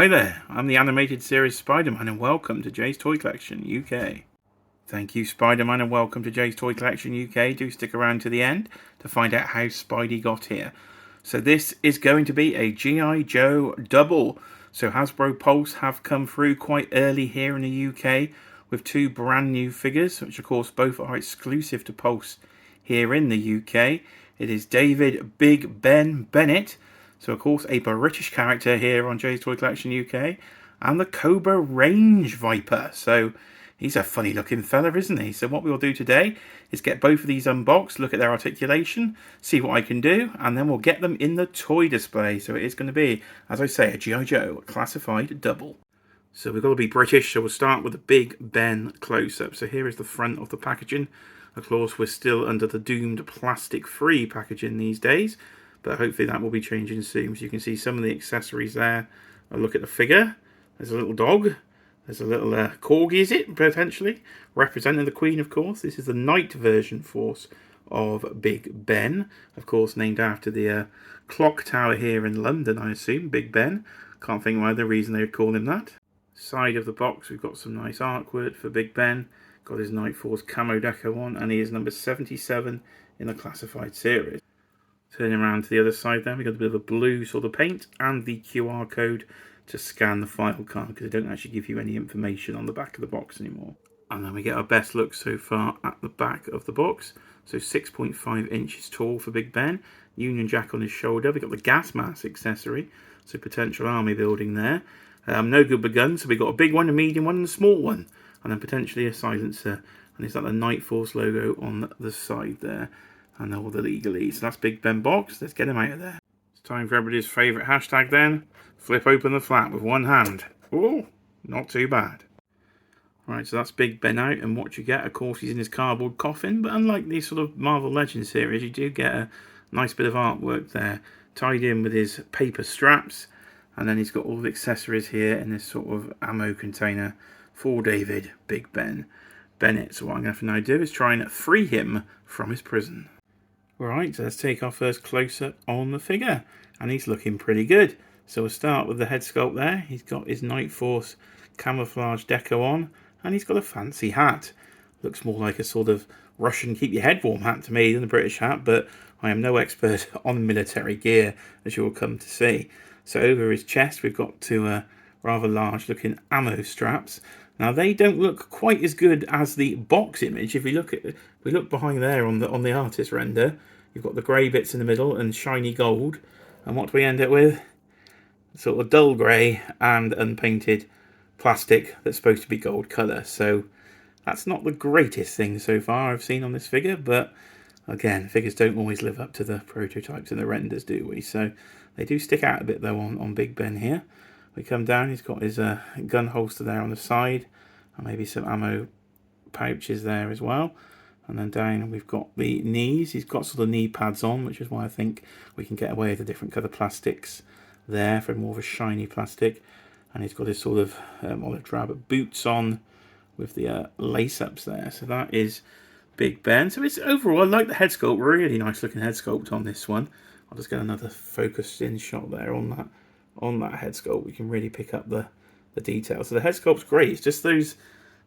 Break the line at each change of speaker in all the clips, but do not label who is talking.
Hi there, I'm the animated series Spider-Man and welcome to Jay's Toy Collection UK. Thank you Spider-Man and welcome to Jay's Toy Collection UK. Do stick around to the end to find out how Spidey got here. So this is going to be a G.I. Joe double. So Hasbro Pulse have come through quite early here in the UK with two brand new figures, which of course both are exclusive to Pulse here in the UK. It is David Big Ben Bennett. So, of course, a British character here on Jay's Toy Collection UK. And the Cobra Range Viper. So, he's a funny looking fella, isn't he? So, what we'll do today is get both of these unboxed, look at their articulation, see what I can do, and then we'll get them in the toy display. So, it is going to be, as I say, a G.I. Joe classified double. So, we've got to be British, so we'll start with the Big Ben close-up. So, here is the front of the packaging. Of course, we're still under the doomed plastic-free packaging these days. But hopefully that will be changing soon. So you can see some of the accessories there. I'll look at the figure. There's a little dog. There's a little corgi, is it, potentially? Representing the Queen, of course. This is the night version force of Big Ben. Of course, named after the clock tower here in London, I assume. Big Ben. Can't think why the reason they would call him that. Side of the box, we've got some nice artwork for Big Ben. Got his Night Force camo deco on. And he is number 77 in the classified series. Turning around to the other side there, we've got a bit of a blue sort of paint and the QR code to scan the file card because they don't actually give you any information on the back of the box anymore. And then we get our best look so far at the back of the box. So 6.5 inches tall for Big Ben. Union Jack on his shoulder. We've got the gas mask accessory. So potential army building there. No good with guns. So we've got a big one, a medium one and a small one. And then potentially a silencer. And it's got the Night Force logo on the side there. And all the legalese. So that's Big Ben box. Let's get him out of there. It's time for everybody's favourite hashtag then. Flip open the flap with one hand. Oh, not too bad. Right, so that's Big Ben out. And what you get, of course, he's in his cardboard coffin. But unlike these sort of Marvel Legends series, you do get a nice bit of artwork there. Tied in with his paper straps. And then he's got all the accessories here in this sort of ammo container for David Big Ben Bennett. So what I'm going to have to now do is try and free him from his prison. Right, so let's take our first close-up on the figure. And he's looking pretty good. So we'll start with the head sculpt there. He's got his Night Force camouflage deco on. And he's got a fancy hat. Looks more like a sort of Russian keep your head warm hat to me than a British hat. But I am no expert on military gear, as you'll come to see. So over his chest, we've got two rather large-looking ammo straps. Now they don't look quite as good as the box image. If we look behind there on the artist render, you've got the grey bits in the middle and shiny gold. And what do we end up with? Sort of dull grey and unpainted plastic that's supposed to be gold colour. So that's not the greatest thing so far I've seen on this figure. But again, figures don't always live up to the prototypes and the renders, do we? So they do stick out a bit though on Big Ben here. We come down, he's got his gun holster there on the side, and maybe some ammo pouches there as well. And then down we've got the knees. He's got sort of knee pads on, which is why I think we can get away with the different colour plastics there for more of a shiny plastic. And he's got his sort of olive drab boots on with the lace-ups there. So that is Big Ben. So it's overall, I like the head sculpt, really nice looking head sculpt on this one. I'll just get another focused in shot there on that head sculpt. We can really pick up the details. So the head sculpt's great. It's just those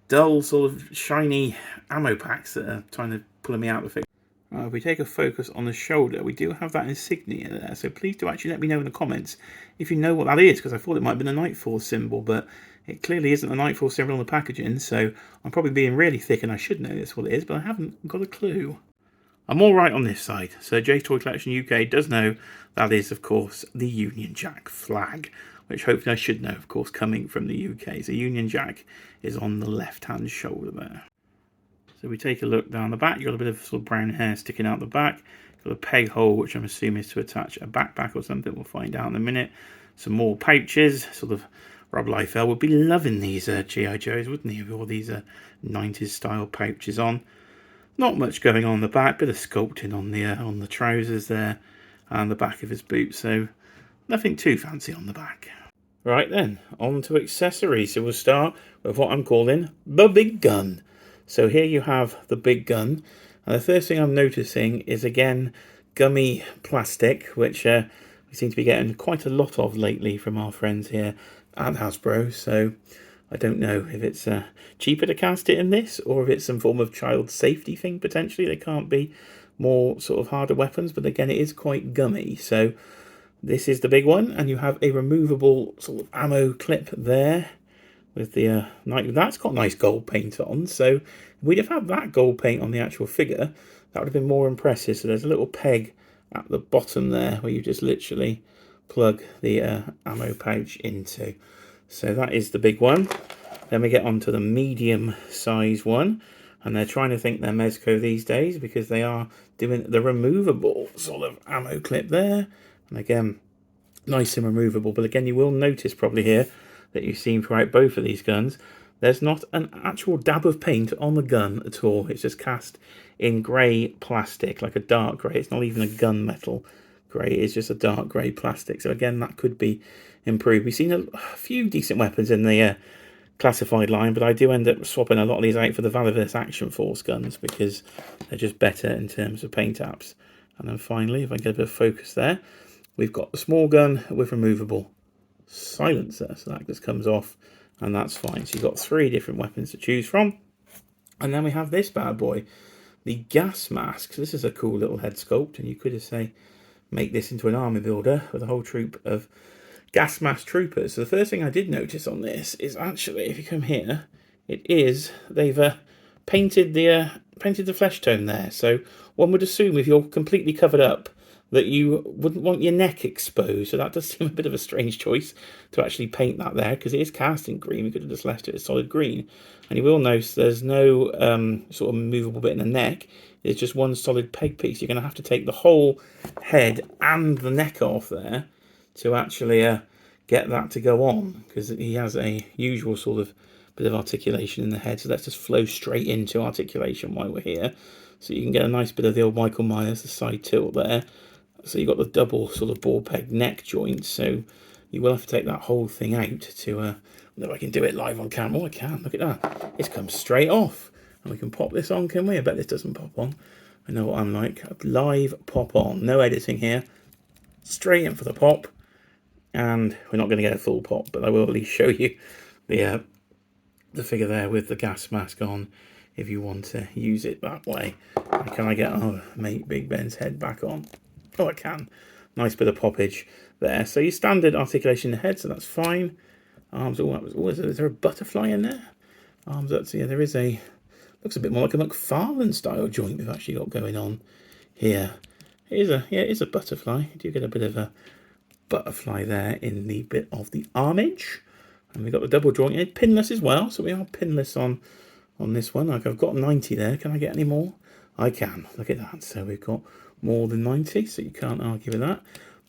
dull sort of shiny ammo packs that are trying to pull me out of the figure. If we take a focus on the shoulder, we do have that insignia there. So please do actually let me know in the comments if you know what that is, because I thought it might have been a Night Force symbol, but it clearly isn't a Night Force symbol on the packaging. So I'm probably being really thick and I should know this what it is, but I haven't got a clue. I'm all right on this side. So Jay's Toy Collection UK does know that is, of course, the Union Jack flag, which hopefully I should know, of course, coming from the UK. So Union Jack is on the left-hand shoulder there. So we take a look down the back. You've got a bit of sort of brown hair sticking out the back. Got a peg hole, which I'm assuming is to attach a backpack or something. We'll find out in a minute. Some more pouches. Sort of Rob Liefeld would be loving these G.I. Joes, wouldn't he? With all these 90s style pouches on. Not much going on the back, bit of sculpting on the trousers there and the back of his boots, so nothing too fancy on the back. Right then, on to accessories. So we'll start with what I'm calling the big gun. So here you have the big gun, and the first thing I'm noticing is again gummy plastic, which we seem to be getting quite a lot of lately from our friends here at Hasbro, so I don't know if it's cheaper to cast it in this, or if it's some form of child safety thing potentially. They can't be more sort of harder weapons, but again, it is quite gummy. So this is the big one, and you have a removable sort of ammo clip there with the that's got nice gold paint on. So if we'd have had that gold paint on the actual figure, that would have been more impressive. So there's a little peg at the bottom there where you just literally plug the ammo pouch into. So that is the big one. Then we get on to the medium size one, and they're trying to think they're Mezco these days because they are doing the removable sort of ammo clip there. And again, nice and removable, but again, you will notice probably here that you've seen throughout both of these guns, there's not an actual dab of paint on the gun at all. It's just cast in grey plastic, like a dark grey. It's not even a gunmetal grey, it's just a dark grey plastic. So again, that could be improved. We've seen a few decent weapons in the classified line, but I do end up swapping a lot of these out for the Valorous Action Force guns because they're just better in terms of paint apps. And then finally, if I get a bit of focus there, we've got the small gun with removable silencer, so that just comes off and that's fine. So you've got 3 different weapons to choose from. And then we have this bad boy, the gas mask. So this is a cool little head sculpt, and you could just say make this into an army builder with a whole troop of gas mask troopers. So the first thing I did notice on this is actually, if you come here, they've painted the flesh tone there. So one would assume if you're completely covered up that you wouldn't want your neck exposed. So that does seem a bit of a strange choice to actually paint that there, because it is cast in green. We could have just left it as solid green. And you will notice there's no sort of movable bit in the neck. It's just one solid peg piece. You're going to have to take the whole head and the neck off there to actually get that to go on, because he has a usual sort of bit of articulation in the head. So let's just flow straight into articulation while we're here. So you can get a nice bit of the old Michael Myers, the side tilt there. So you've got the double sort of ball peg neck joint, so you will have to take that whole thing out to, I don't know if I can do it live on camera. Oh, I can, look at that. It's come straight off. And we can pop this on, can we? I bet this doesn't pop on. I know what I'm like. Live pop on, no editing here. Straight in for the pop. And we're not going to get a full pop, but I will at least show you the figure there with the gas mask on if you want to use it that way. And can I get, mate, Big Ben's head back on? Oh, I can. Nice bit of poppage there. So your standard articulation in the head, so that's fine. Arms, is there a butterfly in there? Arms, that's, yeah, there is a, looks a bit more like a McFarlane style joint we've actually got going on here. It is a butterfly. You do get a bit of a butterfly there in the bit of the armage. And we've got the double joint, pinless as well. So we are pinless on this one. Like I've got 90 there. Can I get any more? I can. Look at that. So we've got more than 90, so you can't argue with that.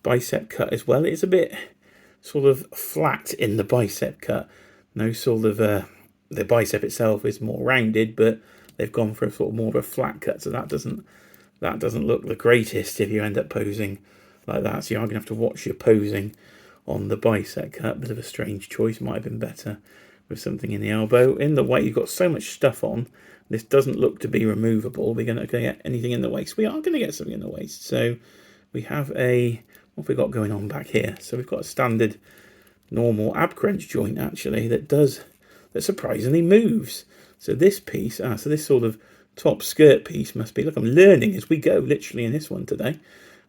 Bicep cut as well. It's a bit sort of flat in the bicep cut. No sort of the bicep itself is more rounded, but they've gone for a sort of more of a flat cut, so that doesn't look the greatest if you end up posing like that. So you are going to have to watch your posing on the bicep cut. Bit of a strange choice. Might have been better with something in the elbow. In the waist, you've got so much stuff on. This doesn't look to be removable. We're going to get anything in the waist. We are going to get something in the waist. So we have what have we got going on back here? So we've got a standard normal ab crunch joint actually that surprisingly moves. So this piece, so this sort of top skirt piece must be, look, I'm learning as we go literally in this one today,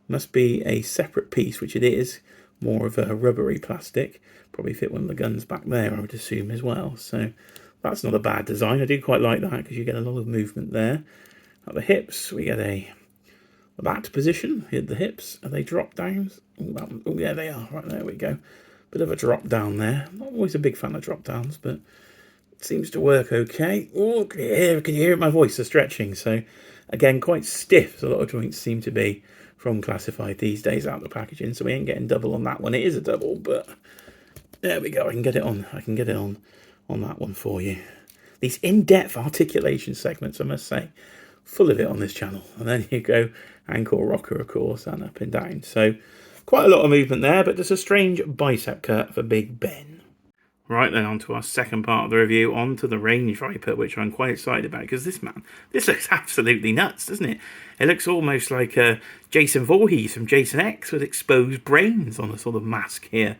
must be a separate piece, which it is, more of a rubbery plastic. Probably fit one of the guns back there, I would assume, as well. So that's not a bad design. I do quite like that because you get a lot of movement there. At the hips, we get a that position. Hit the hips. Are they drop downs? Oh, yeah, they are. Right, there we go. Bit of a drop down there. Not always a big fan of drop downs, but it seems to work okay. Oh, can you hear my voice? The stretching. So again, quite stiff. A lot of joints seem to be from classified these days out of the packaging. So we ain't getting double on that one. It is a double, but there we go. I can get it on that one for you. These in-depth articulation segments, I must say, full of it on this channel. And then you go ankle rocker, of course, and up and down. So quite a lot of movement there, but there's a strange bicep cut for Big Ben. Right then, on to our second part of the review, on to the Range Viper, which I'm quite excited about, because this looks absolutely nuts, doesn't it? It looks almost like Jason Voorhees from Jason X with exposed brains on a sort of mask here.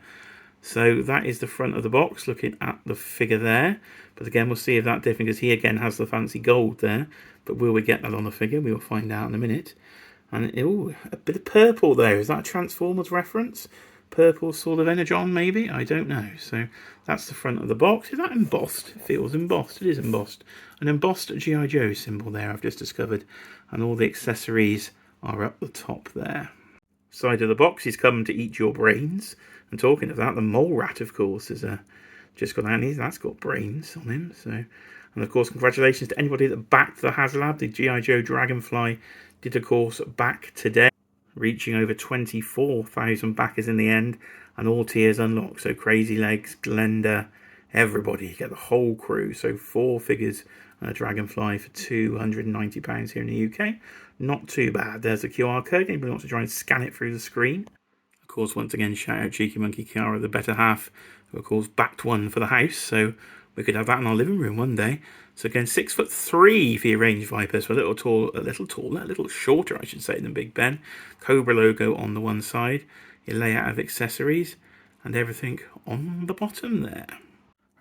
So that is the front of the box, looking at the figure there. But again, we'll see if that different, because he again has the fancy gold there. But will we get that on the figure? We will find out in a minute. And ooh, a bit of purple there. Is that a Transformers reference? Purple sort of energon, maybe? I don't know. So that's the front of the box. Is that embossed? It feels embossed. It is embossed. An embossed G.I. Joe symbol there, I've just discovered. And all the accessories are up the top there. Side of the box is come to eat your brains. And talking of that, the mole rat, of course, is just got out. That's got brains on him. So, and of course, congratulations to anybody that backed the Haslab. The G.I. Joe Dragonfly did, of course, back today, reaching over 24,000 backers in the end, and all tiers unlocked. So Crazy Legs, Glenda, everybody, you get the whole crew. So 4 figures and a Dragonfly for £290 here in the UK. Not too bad. There's the QR code. Anybody wants to try and scan it through the screen? Of course, once again, shout out Cheeky Monkey Kiara, the better half, who of course backed one for the house. So we could have that in our living room one day. So again, 6'3" for your range Viper, so a little taller, a little shorter, I should say, than Big Ben. Cobra logo on the one side, your layout of accessories, and everything on the bottom there.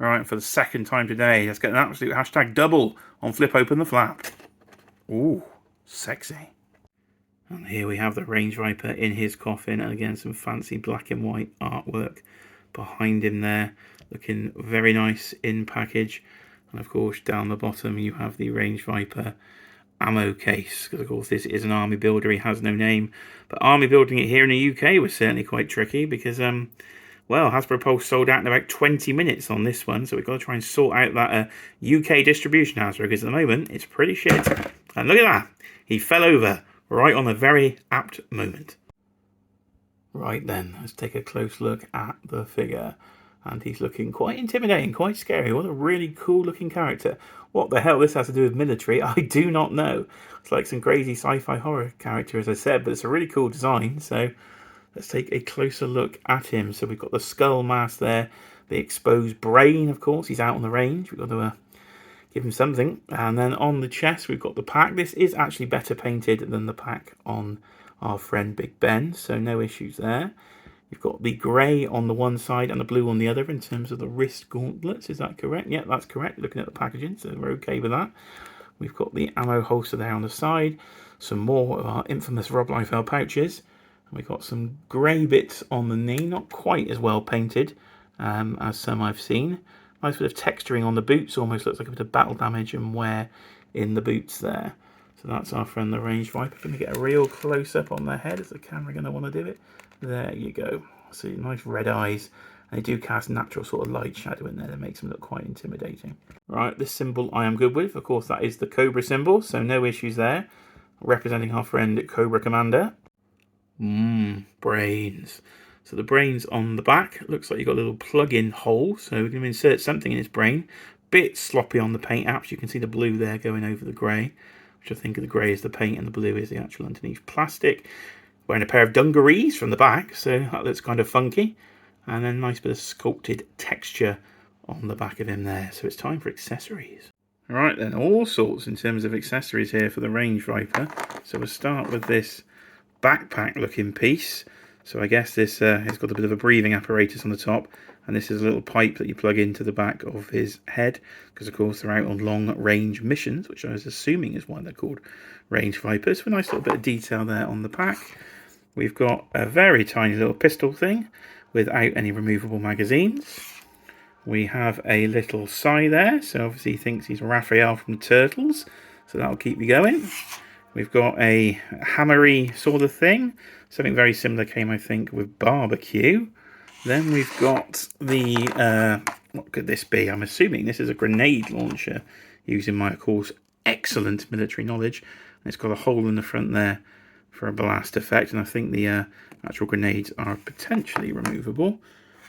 All right, for the second time today, let's get an absolute hashtag double on Flip Open the Flap. Ooh, sexy. And here we have the Range Viper in his coffin, and again some fancy black and white artwork behind him there, looking very nice in package. And of course down the bottom you have the Range Viper ammo case, because of course this is an army builder, he has no name. But army building it here in the UK was certainly quite tricky, because well, Hasbro Pulse sold out in about 20 minutes on this one, so we've got to try and sort out that UK distribution, Hasbro, because at the moment it's pretty shit. And look at that, he fell over right on a very apt moment. Right then, let's take a close look at the figure. And he's looking quite intimidating, quite scary. What a really cool looking character. What the hell this has to do with military, I do not know. It's like some crazy sci-fi horror character, as I said, but it's a really cool design. So let's take a closer look at him. So we've got the skull mask there, the exposed brain, of course. He's out on the range. We've got to give him something. And then on the chest, we've got the pack. This is actually better painted than the pack on our friend Big Ben, so no issues there. You've got the grey on the one side and the blue on the other in terms of the wrist gauntlets. Is that correct? Yeah, that's correct. Looking at the packaging, so we're okay with that. We've got the ammo holster there on the side. Some more of our infamous Rob Liefeld pouches. And we've got some grey bits on the knee, not quite as well painted as some I've seen. Nice bit of texturing on the boots, almost looks like a bit of battle damage and wear in the boots there. So that's our friend the Range Viper. Going to get a real close-up on their head. Is the camera going to want to do it? There you go. See, nice red eyes. And they do cast natural sort of light shadow in there that makes them look quite intimidating. Right, this symbol I am good with. Of course, that is the Cobra symbol, so no issues there. Representing our friend Cobra Commander. Brains. So the brains on the back. Looks like you've got a little plug-in hole, so we're going to insert something in his brain. Bit sloppy on the paint apps. You can see the blue there going over the grey, which I think of the grey is the paint and the blue is the actual underneath plastic. Wearing a pair of dungarees from the back, so that looks kind of funky. And then a nice bit of sculpted texture on the back of him there. So it's time for accessories. Right then, all sorts in terms of accessories here for the Range Viper. So we'll start with this backpack looking piece. So I guess this has got a bit of a breathing apparatus on the top, and this is a little pipe that you plug into the back of his head, because of course they're out on long range missions, which I was assuming is why they're called Range Vipers. For a nice little bit of detail there on the pack. We've got a very tiny little pistol thing without any removable magazines. We have a little Psy there, so obviously he thinks he's Raphael from the Turtles, so that'll keep you going. We've got a hammery sort of thing. Something very similar came, I think, with Barbecue. Then we've got the, what could this be? I'm assuming this is a grenade launcher, using my, of course, excellent military knowledge. And it's got a hole in the front there for a blast effect, and I think the actual grenades are potentially removable.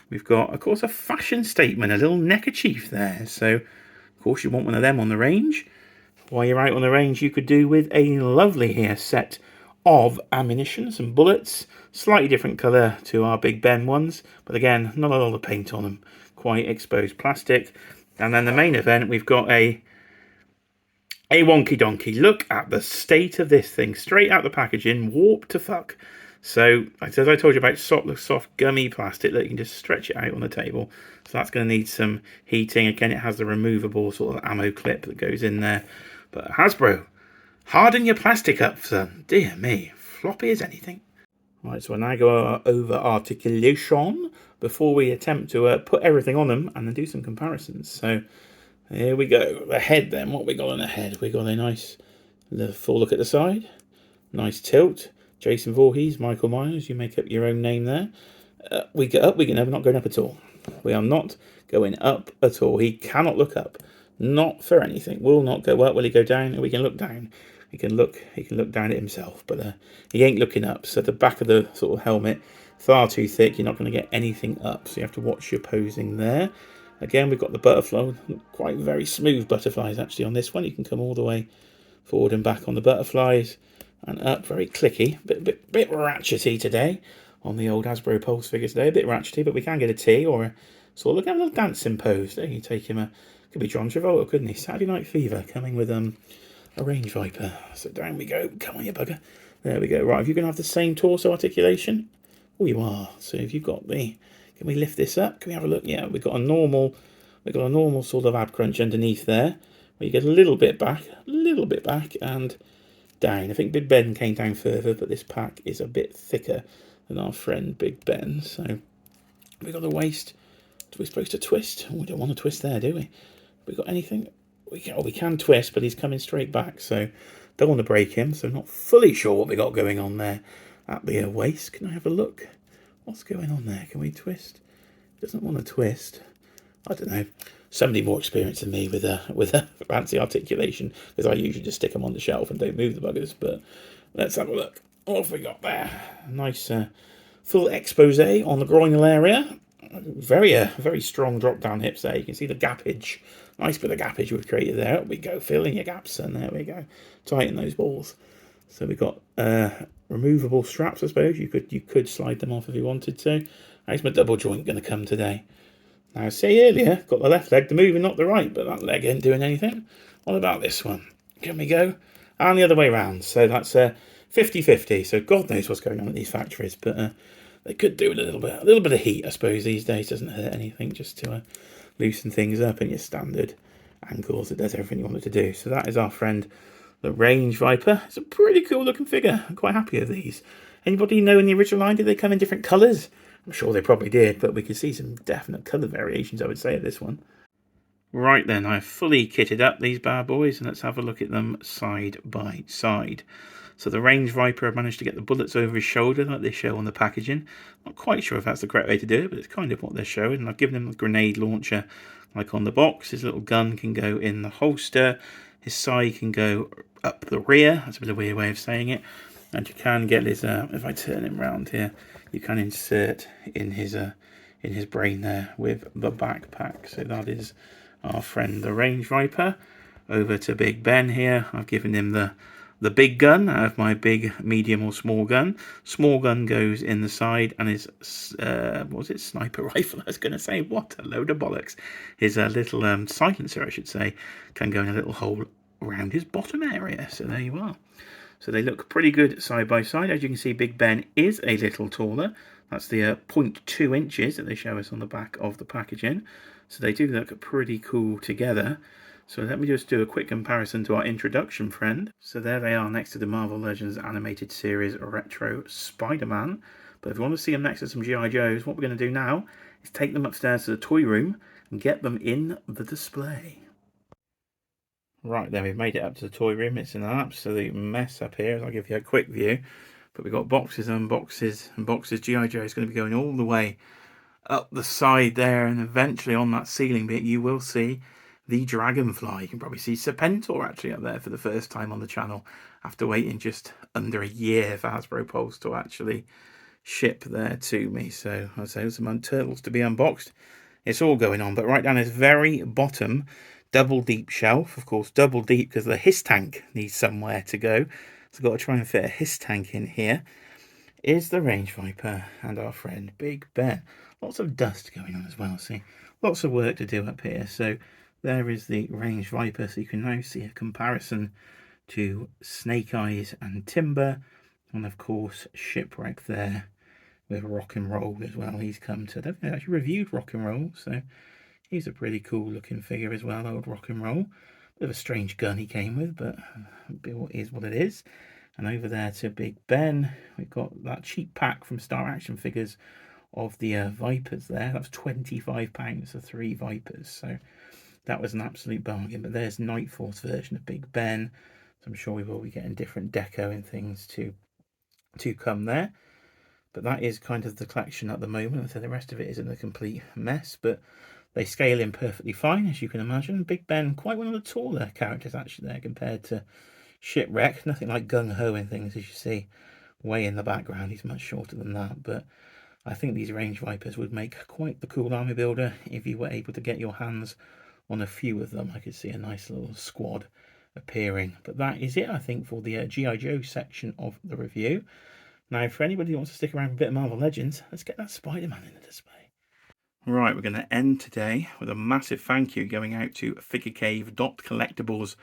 We've got, of course, a fashion statement, a little neckerchief there. So, of course, you want one of them on the range. While you're out on the range, you could do with a lovely here set of ammunition, some bullets, slightly different colour to our Big Ben ones, but again, not a lot of paint on them, quite exposed plastic. And then the main event, we've got a wonky donkey. Look at the state of this thing, straight out the packaging, warped to fuck. So, as I told you about soft gummy plastic that you can just stretch it out on the table. So that's going to need some heating. Again, it has the removable sort of ammo clip that goes in there. But Hasbro, harden your plastic up, son. Dear me, floppy as anything. Right, so I now go over articulation before we attempt to put everything on them and then do some comparisons. So here we go. The head then, what we got on the head? We got a nice full look at the side. Nice tilt. Jason Voorhees, Michael Myers, you make up your own name there. We get up, we're not going up at all. We are not going up at all. He cannot look up. Not for anything. Will not go up. Will he go down? We can look down. He can look down at himself, but he ain't looking up. So the back of the sort of helmet, far too thick, you're not going to get anything up. So you have to watch your posing there. Again, we've got the butterfly, quite very smooth butterflies actually on this one. You can come all the way forward and back on the butterflies and up, very clicky, bit ratchety today on the old Hasbro Pulse figures today, a bit ratchety, but we can get a T or a sort of a little dancing pose. There you take him, could be John Travolta, couldn't he? Saturday Night Fever coming with a range viper. So down we go. Come on, you bugger. There we go. Right, if you're going to have the same torso articulation, oh, you are. So if you've got the, can we lift this up? Can we have a look? Yeah, we've got a normal sort of ab crunch underneath there, where you get a little bit back, and down. I think Big Ben came down further, but this pack is a bit thicker than our friend Big Ben. So we got the waist. Are we supposed to twist? Oh, we don't want to twist there, do we? We got anything? We can twist, but he's coming straight back, so don't want to break him. So not fully sure what we got going on there at the waist. Can I have a look? What's going on there? Can we twist? Doesn't want to twist. I don't know. Somebody more experienced than me with a fancy articulation, because I usually just stick them on the shelf and don't move the buggers. But let's have a look. What have we got there? Nice full expose on the groinal area. Very strong drop down hips there. You can see the gappage. Nice bit of gappage we've created there. There we go. Fill in your gaps, and there we go. Tighten those balls. So we've got removable straps, I suppose. You could slide them off if you wanted to. How's my double joint going to come today? Now, see earlier, got the left leg to move and not the right, but that leg ain't doing anything. What about this one? Can we go? And the other way round. So that's 50-50. So God knows what's going on at these factories, but they could do with a little bit of heat, I suppose, these days. Doesn't hurt anything, just to loosen things up in your standard ankles. It does everything you want it to do. So that is our friend, the Range Viper. It's a pretty cool looking figure. I'm quite happy with these. Anybody know in the original line, did they come in different colours? I'm sure they probably did, but we could see some definite colour variations, I would say, at this one. Right then, I've fully kitted up these bad boys, and let's have a look at them side by side. So the Range Viper, I've managed to get the bullets over his shoulder like they show on the packaging. Not quite sure if that's the correct way to do it, but it's kind of what they're showing. And I've given him a grenade launcher like on the box. His little gun can go in the holster. His sight can go up the rear. That's a bit of a weird way of saying it. And you can get his, if I turn him round here, you can insert in his brain there with the backpack. So that is our friend the Range Viper. Over to Big Ben here. I've given him the big gun out of my big, medium or small gun. Small gun goes in the side, and his, what was it, sniper rifle, I was going to say, what a load of bollocks. His little silencer, I should say, can go in a little hole around his bottom area. So there you are. So they look pretty good side by side. As you can see, Big Ben is a little taller. That's the 0.2 inches that they show us on the back of the packaging. So they do look pretty cool together. So let me just do a quick comparison to our introduction friend. So there they are next to the Marvel Legends Animated Series Retro Spider-Man. But if you want to see them next to some G.I. Joes, what we're going to do now is take them upstairs to the toy room and get them in the display. Right, then we've made it up to the toy room. It's an absolute mess up here. I'll give you a quick view. But we've got boxes and boxes and boxes. G.I. Joe is going to be going all the way up the side there. And eventually on that ceiling bit, you will see the Dragonfly. You can probably see Serpentor actually up there for the first time on the channel after waiting just under a year for Hasbro Pulse to actually ship there to me. So I'll say there's some turtles to be unboxed. It's all going on. But right down this very bottom, double deep shelf, of course, double deep because the Hiss tank needs somewhere to go. So I've got to try and fit a Hiss tank in here. Is the Range Viper and our friend Big Ben. Lots of dust going on as well. See, lots of work to do up here. So there is the Range Viper. So you can now see a comparison to Snake Eyes and Timber. And of course, Shipwreck there with Rock and Roll as well. He's come to, I don't think I actually reviewed Rock and Roll, so he's a pretty cool looking figure as well, old Rock and Roll. Bit of a strange gun he came with, but it is what it is. And over there to Big Ben, we've got that cheap pack from Star Action Figures of the Vipers there. That was £25 for 3 Vipers, so that was an absolute bargain. But there's Night Force version of Big Ben, so I'm sure we will be getting different deco and things to come there. But that is kind of the collection at the moment. So the rest of it isn't a complete mess, but they scale in perfectly fine, as you can imagine. Big Ben, quite one of the taller characters actually there compared to Shipwreck. Nothing like Gung Ho and things, as you see way in the background. He's much shorter than that, but I think these Range Vipers would make quite the cool army builder if you were able to get your hands on a few of them. I could see a nice little squad appearing. But that is it, I think, for the G.I. Joe section of the review. Now, for anybody who wants to stick around for a bit of Marvel Legends, let's get that Spider-Man in the display. Right, we're going to end today with a massive thank you going out to figurecave.collectibles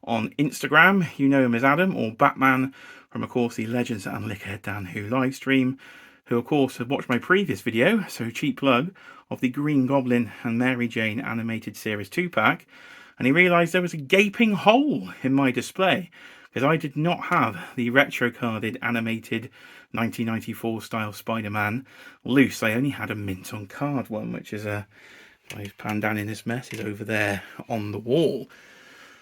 on Instagram. You know him as Adam, or Batman from, of course, the Legends and Liquor Dan Who live stream, who, of course, have watched my previous video, so cheap plug, of the Green Goblin and Mary Jane animated series 2-pack, and he realised there was a gaping hole in my display, because I did not have the retro-carded animated 1994 style Spider-Man loose. I only had a mint on card one, which is he's panned down in this mess, is over there on the wall.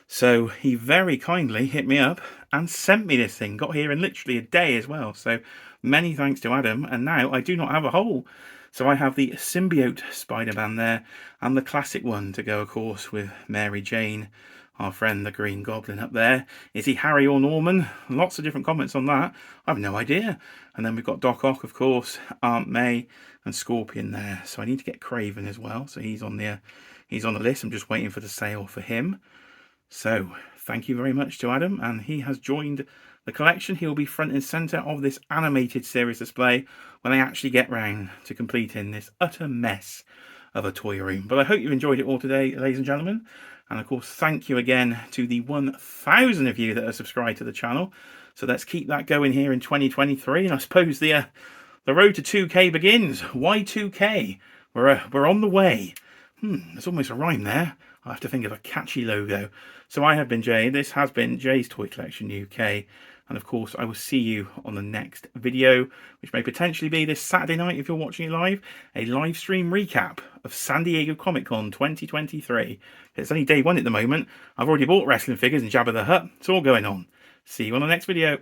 So he very kindly hit me up and sent me this thing. Got here in literally a day as well. So many thanks to Adam. And now I do not have a hole. So I have the symbiote Spider-Man there and the classic one to go, of course, with Mary Jane, our friend the Green Goblin up there. Is he Harry or Norman? Lots of different comments on that. I have no idea. And then we've got Doc Ock, of course, Aunt May and Scorpion there. So I need to get Craven as well. So he's on the list. I'm just waiting for the sale for him. So thank you very much to Adam, and he has joined the collection. He will be front and centre of this animated series display when I actually get round to completing this utter mess of a toy room. But I hope you enjoyed it all today, ladies and gentlemen. And of course, thank you again to the 1,000 of you that are subscribed to the channel. So let's keep that going here in 2023. And I suppose the road to 2K begins. Why 2K? We're on the way. There's almost a rhyme there. I have to think of a catchy logo. So I have been Jay. This has been Jay's Toy Collection UK. And of course, I will see you on the next video, which may potentially be this Saturday night if you're watching it live, a live stream recap of San Diego Comic Con 2023. It's only day one at the moment. I've already bought wrestling figures and Jabba the Hutt. It's all going on. See you on the next video.